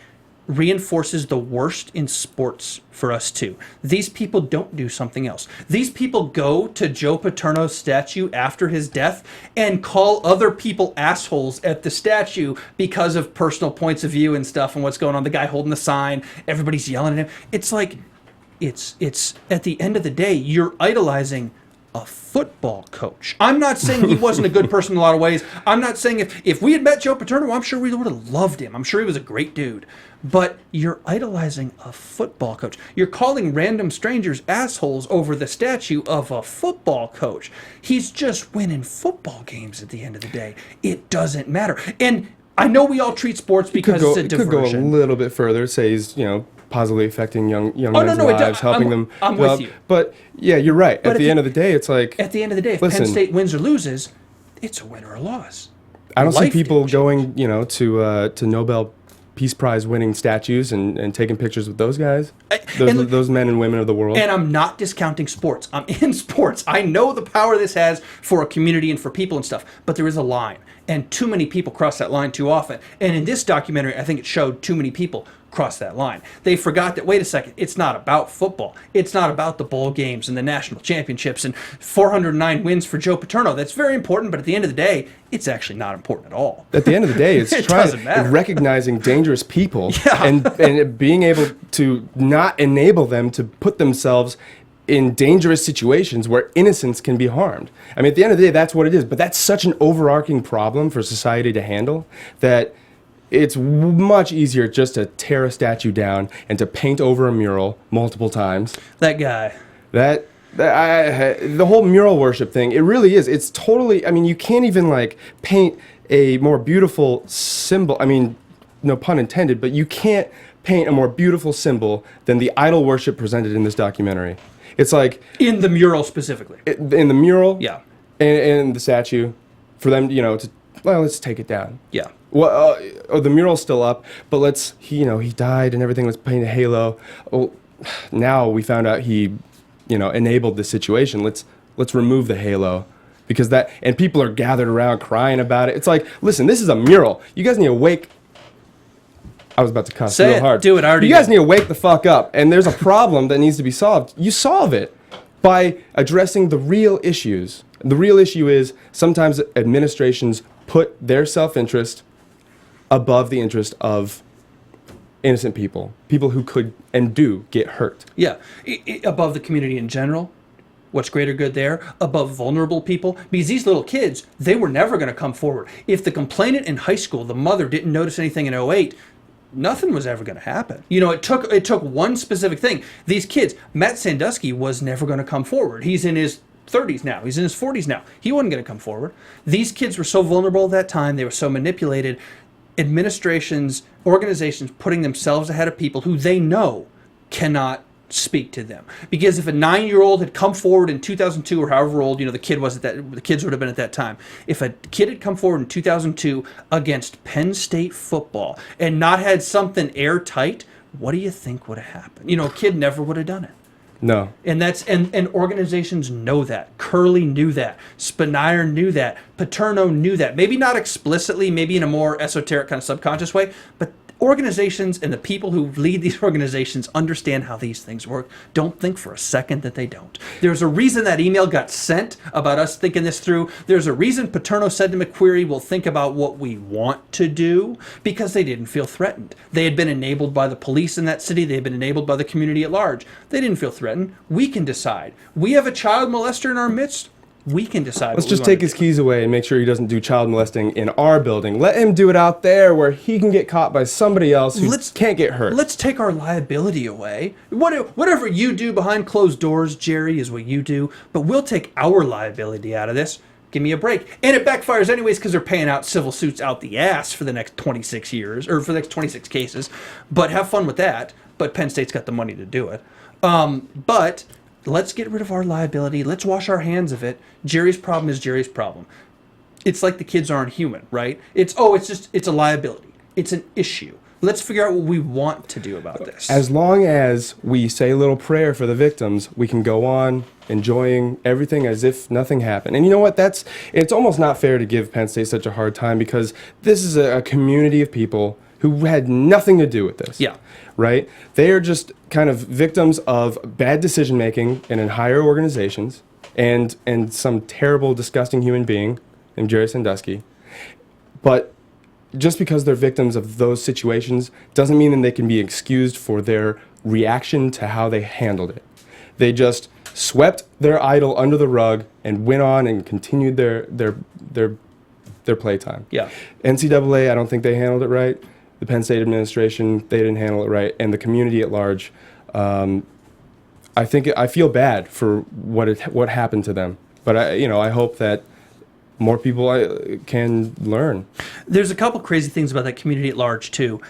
reinforces the worst in sports for us too. These people don't do something else. These people go to Joe Paterno's statue after his death and call other people assholes at the statue because of personal points of view and stuff and what's going on. The guy holding the sign, everybody's yelling at him. It's like, it's at the end of the day, you're idolizing a football coach. I'm not saying he wasn't a good person in a lot of ways. I'm not saying if we had met Joe Paterno, I'm sure we would have loved him. I'm sure he was a great dude. But you're idolizing a football coach. You're calling random strangers assholes over the statue of a football coach. He's just winning football games at the end of the day. It doesn't matter. And I know we all treat sports because it's a diversion. Could go a little bit further. Say he's, positively affecting young men's lives, helping them. I'm with you. But yeah, you're right. At the end of the day, it's like. At the end of the day, if Penn State wins or loses, it's a win or a loss. I don't see people going, to Nobel Peace Prize winning statues and taking pictures with those guys, those men and women of the world. And I'm not discounting sports. I'm in sports. I know the power this has for a community and for people and stuff, but there is a line. And too many people cross that line too often. And in this documentary, I think it showed too many people cross that line. They forgot that, wait a second, it's not about football. It's not about the bowl games and the national championships and 409 wins for Joe Paterno. That's very important, but at the end of the day, it's actually not important at all. At the end of the day, it's recognizing dangerous people and being able to not enable them to put themselves in dangerous situations where innocents can be harmed. I mean, at the end of the day, that's what it is. But that's such an overarching problem for society to handle that it's much easier just to tear a statue down and to paint over a mural multiple times. That guy. The whole mural worship thing, it really is. It's totally, I mean, you can't even paint a more beautiful symbol. I mean, no pun intended, but you can't paint a more beautiful symbol than the idol worship presented in this documentary. It's like... In the mural specifically. In the mural. Yeah. And the statue. For them, let's take it down. Yeah. Well, the mural's still up, but he died and everything was painted halo. Well, now we found out he, enabled the situation. Let's remove the halo because and people are gathered around crying about it. It's like, listen, this is a mural. You guys need to wake. I was about to cuss real hard. Do it. I already You guys need to wake the fuck up. And there's a problem that needs to be solved. You solve it by addressing the real issues. The real issue is sometimes administrations put their self-interest above the interest of innocent people who could and do get hurt. Yeah, above the community in general. What's greater good there? Above vulnerable people. Because these little kids, they were never going to come forward. If the complainant in high school, the mother, didn't notice anything in 2008, nothing was ever going to happen. It took one specific thing. These kids, Matt Sandusky was never going to come forward. He's in his 30s now. He's in his 40s now. He wasn't going to come forward. These kids were so vulnerable at that time. They were so manipulated. Administrations, organizations putting themselves ahead of people who they know cannot speak to them. Because if a 9-year-old had come forward in 2002 or however old, the kid was the kids would have been at that time. If a kid had come forward in 2002 against Penn State football and not had something airtight, what do you think would have happened? A kid never would have done it. No. And that's and organizations know that. Curley knew that. Spanier knew that. Paterno knew that. Maybe not explicitly, maybe in a more esoteric kind of subconscious way, but organizations and the people who lead these organizations understand how these things work. Don't think for a second that they don't. There's a reason that email got sent about us thinking this through. There's a reason Paterno said to McQueary, we'll think about what we want to do, because they didn't feel threatened. They had been enabled by the police in that city. They had been enabled by the community at large. They didn't feel threatened. We can decide. We have a child molester in our midst. We can decide. Let's just take his keys away and make sure he doesn't do child molesting in our building. Let him do it out there where he can get caught by somebody else who can't get hurt. Let's take our liability away. Whatever you do behind closed doors, Jerry, is what you do. But we'll take our liability out of this. Give me a break. And it backfires anyways because they're paying out civil suits out the ass for the next 26 years, or for the next 26 cases. But have fun with that. But Penn State's got the money to do it. But let's get rid of our liability. Let's wash our hands of it. Jerry's problem is Jerry's problem. It's like the kids aren't human, right? It's a liability. It's an issue. Let's figure out what we want to do about this. As long as we say a little prayer for the victims, we can go on enjoying everything as if nothing happened. And you know what? It's almost not fair to give Penn State such a hard time, because this is a community of people who had nothing to do with this. Yeah. Right? They are just kind of victims of bad decision making in higher organizations and some terrible, disgusting human being named Jerry Sandusky. But just because they're victims of those situations doesn't mean that they can be excused for their reaction to how they handled it. They just swept their idol under the rug and went on and continued their playtime. Yeah. NCAA, I don't think they handled it right. The Penn State administration, they didn't handle it right, and the community at large. I feel bad for what happened to them, but I hope that more people can learn. There's a couple crazy things about that community at large too.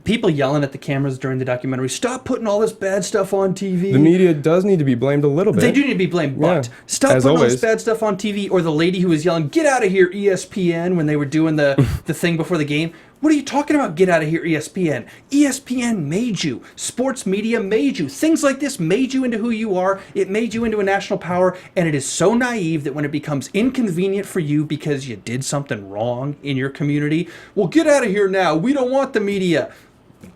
People yelling at the cameras during the documentary, stop putting all this bad stuff on TV. The media does need to be blamed a little bit. They do need to be blamed, but stop putting all this bad stuff on TV. Or the lady who was yelling, get out of here, ESPN, when they were doing the thing before the game. What are you talking about, get out of here, ESPN? ESPN made you. Sports media made you. Things like this made you into who you are. It made you into a national power, and it is so naive that when it becomes inconvenient for you because you did something wrong in your community, well, get out of here now. We don't want the media.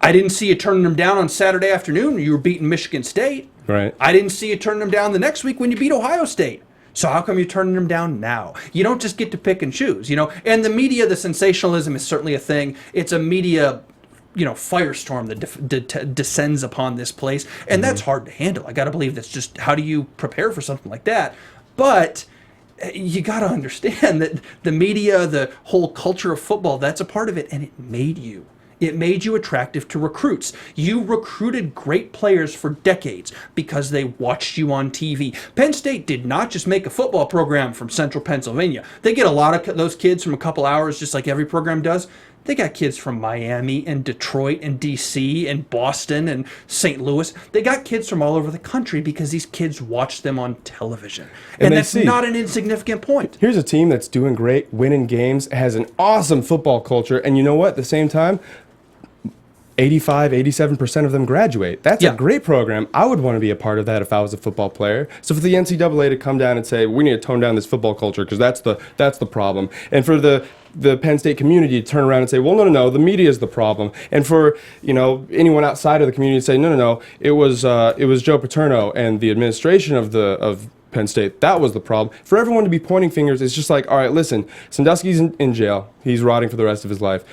I didn't see you turning them down on Saturday afternoon when you were beating Michigan State. Right. I didn't see you turning them down the next week when you beat Ohio State. So how come you're turning them down now? You don't just get to pick and choose, And the media, the sensationalism is certainly a thing. It's a media, firestorm that descends upon this place. And that's hard to handle. I got to believe that's just, how do you prepare for something like that? But you got to understand that the media, the whole culture of football, that's a part of it. And it made you. It made you attractive to recruits. You recruited great players for decades because they watched you on TV. Penn State did not just make a football program from central Pennsylvania. They get a lot of those kids from a couple hours, just like every program does. They got kids from Miami and Detroit and DC and Boston and St. Louis. They got kids from all over the country because these kids watch them on television. And that's not an insignificant point. Here's a team that's doing great, winning games, has an awesome football culture, and you know what? At the same time, 87% of them graduate. That's a great program. I would want to be a part of that if I was a football player. So for the NCAA to come down and say, we need to tone down this football culture because that's the problem. And for the Penn State community to turn around and say, well, no, the media is the problem. And for anyone outside of the community to say, no, it was Joe Paterno and the administration of Penn State, that was the problem. For everyone to be pointing fingers, it's just like, all right, listen, Sandusky's in jail. He's rotting for the rest of his life.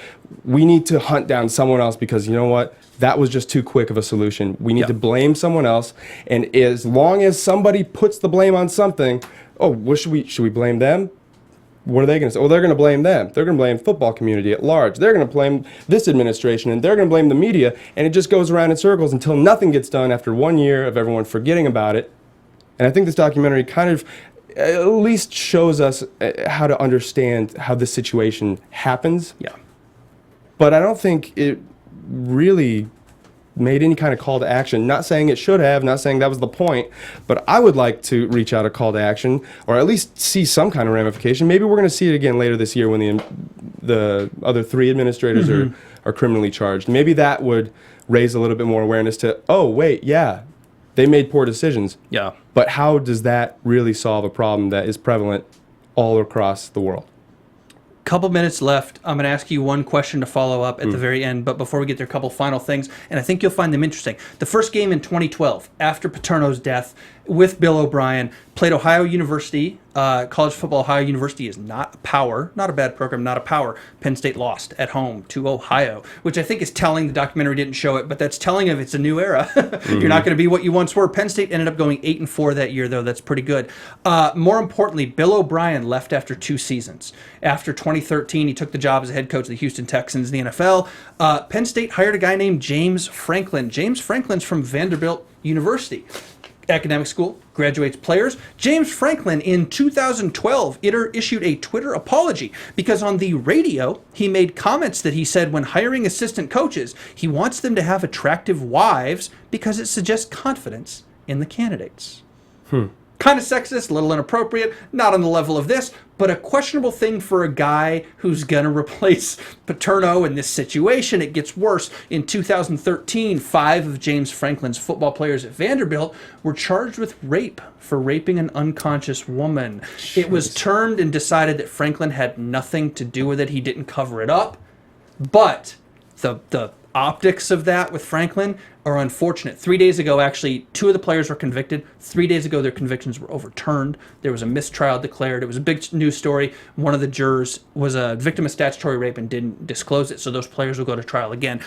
We need to hunt down someone else because you know what? That was just too quick of a solution. We need to blame someone else. And as long as somebody puts the blame on something, should we blame them? What are they going to say? Well, they're going to blame them. They're going to blame the football community at large. They're going to blame this administration, and they're going to blame the media. And it just goes around in circles until nothing gets done after 1 year of everyone forgetting about it. And I think this documentary kind of at least shows us how to understand how this situation happens. Yeah. But I don't think it really made any kind of call to action. Not saying it should have, not saying that was the point, but I would like to reach out a call to action, or at least see some kind of ramification. Maybe we're going to see it again later this year when the other 3 administrators are criminally charged. Maybe that would raise a little bit more awareness to, oh, wait, yeah, they made poor decisions. Yeah. But how does that really solve a problem that is prevalent all across the world? Couple minutes left. I'm going to ask you one question to follow up at the very end, but before we get there, a couple final things, and I think you'll find them interesting. The first game in 2012, after Paterno's death, with Bill O'Brien, played Ohio University. College football, Ohio University is not a power, not a bad program, not a power. Penn State lost at home to Ohio, which I think is telling. The documentary didn't show it, but that's telling of it's a new era. You're not going to be what you once were. Penn State ended up going 8-4 that year, though. That's pretty good. More importantly, Bill O'Brien left after 2 seasons. After 2013, he took the job as head coach of the Houston Texans in the NFL. Penn State hired a guy named James Franklin. James Franklin's from Vanderbilt University. Academic school, graduates players. James Franklin in 2012 issued a Twitter apology because on the radio he made comments that he said when hiring assistant coaches he wants them to have attractive wives because it suggests confidence in the candidates. Kind of sexist, a little inappropriate, not on the level of this, but a questionable thing for a guy who's going to replace Paterno in this situation. It gets worse. In 2013, 5 of James Franklin's football players at Vanderbilt were charged with rape for raping an unconscious woman. Jeez. It was turned and decided that Franklin had nothing to do with it. He didn't cover it up. But the optics of that with Franklin are unfortunate. 3 days ago, actually, 2 of the players were convicted. 3 days ago, their convictions were overturned. There was a mistrial declared. It was a big news story. One of the jurors was a victim of statutory rape and didn't disclose it, so those players will go to trial again.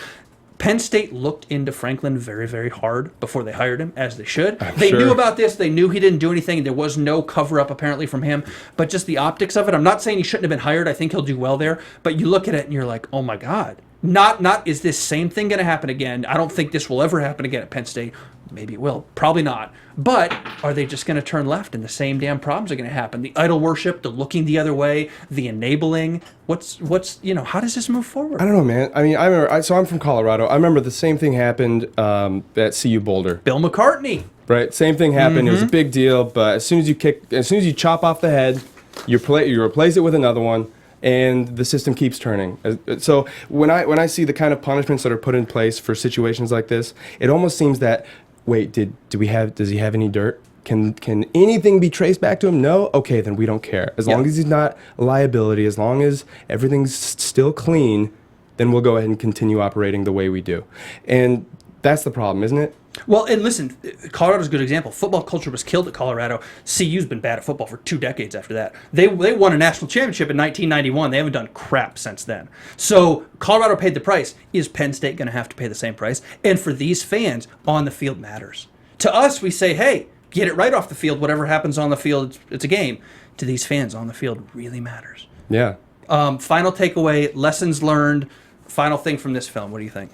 Penn State looked into Franklin very, very hard before they hired him, as they should. They knew about this. They knew he didn't do anything. There was no cover-up, apparently, from him. But just the optics of it, I'm not saying he shouldn't have been hired. I think he'll do well there. But you look at it and you're like, oh, my God. Not is this same thing going to happen again? I don't think this will ever happen again at Penn State. Maybe it will. Probably not. But are they just going to turn left and the same damn problems are going to happen? The idol worship, the looking the other way, the enabling. What's how does this move forward? I don't know, man. I mean, I remember. So I'm from Colorado. I remember the same thing happened at CU Boulder. Bill McCartney. Right. Same thing happened. It was a big deal. But as soon as you chop off the head, you replace it with another one. And the system keeps turning. So when I see the kind of punishments that are put in place for situations like this, it almost seems that, wait, does he have any dirt? Can anything be traced back to him? No? Okay, then we don't care. As long as he's not a liability, as long as everything's still clean, then we'll go ahead and continue operating the way we do. And that's the problem, isn't it? Well, and listen, Colorado's a good example. Football culture was killed at Colorado. CU's been bad at football for 2 decades after that. They won a national championship in 1991. They haven't done crap since then. So Colorado paid the price. Is Penn State going to have to pay the same price? And for these fans, on the field matters. To us, we say, hey, get it right off the field. Whatever happens on the field, it's a game. To these fans, on the field really matters. Yeah. Final takeaway, lessons learned. Final thing from this film. What do you think?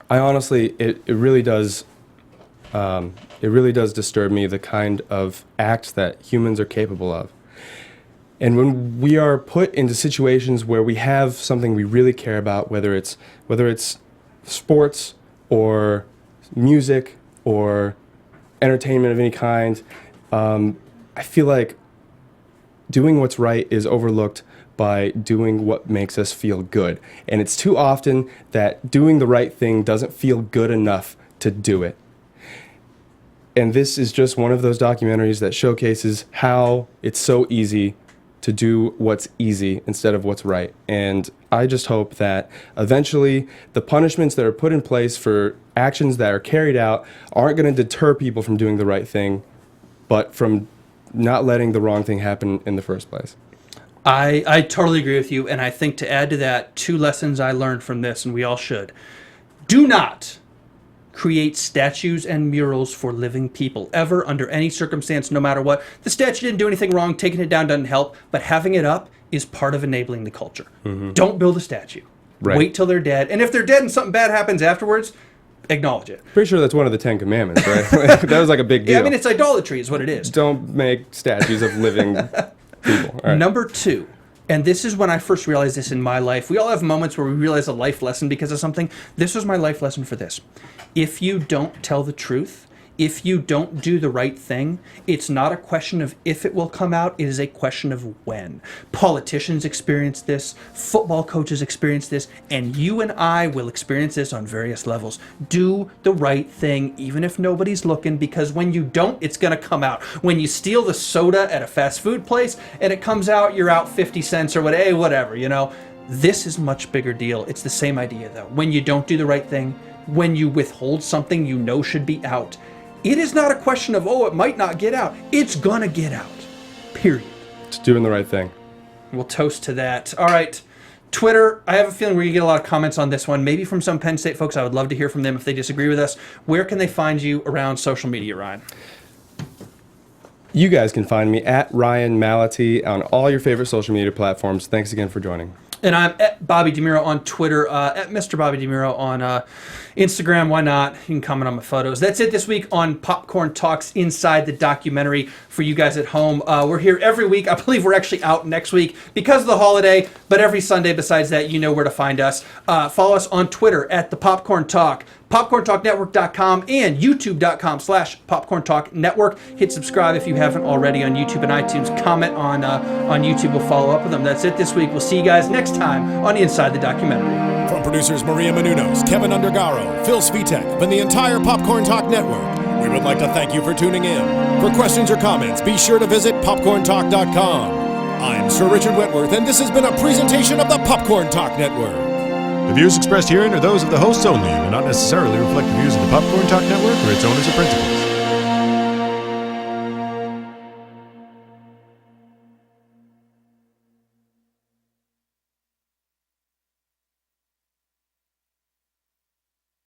I honestly, it really does disturb me, the kind of acts that humans are capable of. And when we are put into situations where we have something we really care about, whether it's sports or music or entertainment of any kind, I feel like doing what's right is overlooked by doing what makes us feel good. And it's too often that doing the right thing doesn't feel good enough to do it. And this is just one of those documentaries that showcases how it's so easy to do what's easy instead of what's right. And I just hope that eventually the punishments that are put in place for actions that are carried out aren't going to deter people from doing the right thing, but from not letting the wrong thing happen in the first place. I totally agree with you, and I think to add to that, 2 lessons I learned from this, and we all should. Do not create statues and murals for living people, ever, under any circumstance, no matter what. The statue didn't do anything wrong, taking it down doesn't help, but having it up is part of enabling the culture. Don't build a statue. Right. Wait till they're dead, and if they're dead and something bad happens afterwards, acknowledge it. Pretty sure that's one of the 10 Commandments, right? That was like a big deal. Yeah, I mean, it's idolatry is what it is. Don't make statues of living people. All right. Number 2, And this is when I first realized this in my life. We all have moments where we realize a life lesson because of something. This was my life lesson for this. If you don't tell the truth, if you don't do the right thing, it's not a question of if it will come out, it is a question of when. Politicians experience this, football coaches experience this, and you and I will experience this on various levels. Do the right thing, even if nobody's looking, because when you don't, it's going to come out. When you steal the soda at a fast food place and it comes out, you're out 50 cents or whatever, you know. This is a much bigger deal. It's the same idea, though. When you don't do the right thing, when you withhold something you know should be out, it is not a question of, oh, it might not get out. It's gonna get out. Period. It's doing the right thing. We'll toast to that. All right. Twitter, I have a feeling we're going to get a lot of comments on this one. Maybe from some Penn State folks. I would love to hear from them if they disagree with us. Where can they find you around social media, Ryan? You guys can find me at Ryan Malaty on all your favorite social media platforms. Thanks again for joining. And I'm at Bobby DeMuro on Twitter, at Mr. Bobby DeMuro on Instagram. Why not? You can comment on my photos. That's it this week on Popcorn Talks Inside the Documentary for you guys at home. We're here every week. I believe we're actually out next week because of the holiday, but every Sunday besides that, you know where to find us. Follow us on Twitter at The Popcorn Talk, popcorntalknetwork.com, and youtube.com/Popcorn Talk Network. Hit subscribe if you haven't already on YouTube and iTunes. Comment on YouTube. We'll follow up with them. That's it this week. We'll see you guys next time on Inside the Documentary. From producers Maria Menounos, Kevin Undergaro, Phil Svitek, and the entire Popcorn Talk Network, we would like to thank you for tuning in. For questions or comments, be sure to visit popcorntalk.com. I'm Sir Richard Wentworth, and this has been a presentation of the Popcorn Talk Network. The views expressed herein are those of the hosts only and do not necessarily reflect the views of the Popcorn Talk Network or its owners or principals.